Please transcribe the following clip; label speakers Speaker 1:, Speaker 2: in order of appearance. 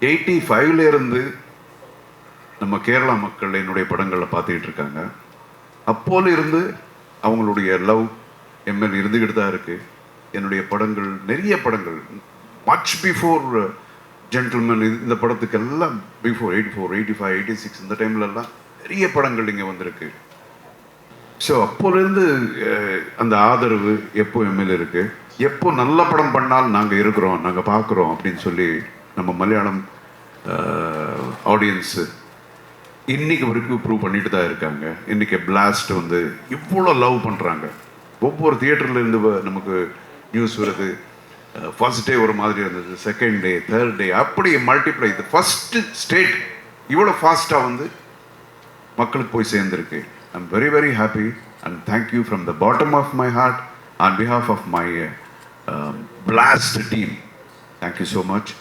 Speaker 1: 85 இருந்து நம்ம கேரளா மக்கள் என்னுடைய படங்களை பார்த்துக்கிட்டு இருக்காங்க. அப்போல இருந்து அவங்களுடைய லவ் எம்எல் இருந்துக்கிட்டு தான் இருக்கு. என்னுடைய படங்கள், நிறைய படங்கள், மச் பிஃபோர் ஜென்டில்மேன், இந்த படத்துக்கெல்லாம் பிஃபோர் 84, 85, 86 இந்த டைம்லலாம் நிறைய படங்கள் இங்கே வந்திருக்கு. ஸோ அப்போலேருந்து அந்த ஆதரவு எப்போ எம்எல் இருக்கு. எப்போ நல்ல படம் பண்ணாலும் நாங்கள் இருக்கிறோம், நாங்கள் பார்க்குறோம் அப்படின்னு சொல்லி நம்ம மலையாளம் ஆடியன்ஸு இன்னைக்கு வரைக்கும் ப்ரூவ் பண்ணிட்டு தான் இருக்காங்க. இன்னைக்கு பிளாஸ்ட் வந்து இவ்வளோ லவ் பண்ணுறாங்க. ஒவ்வொரு தியேட்டர்லேருந்து நமக்கு நியூஸ் வருது. ஃபர்ஸ்ட் டே ஒரு மாதிரி இருந்தது, செகண்ட் டே, தேர்ட் டே, அப்படி மல்டிப்ளை. இது ஃபஸ்ட்டு ஸ்டேட் இவ்வளோ ஃபாஸ்ட்டாக வந்து மக்களுக்கு போய் சேர்ந்துருக்கு. I'm very very happy and thank you from the bottom of my heart on behalf of my blast team. Thank you so much.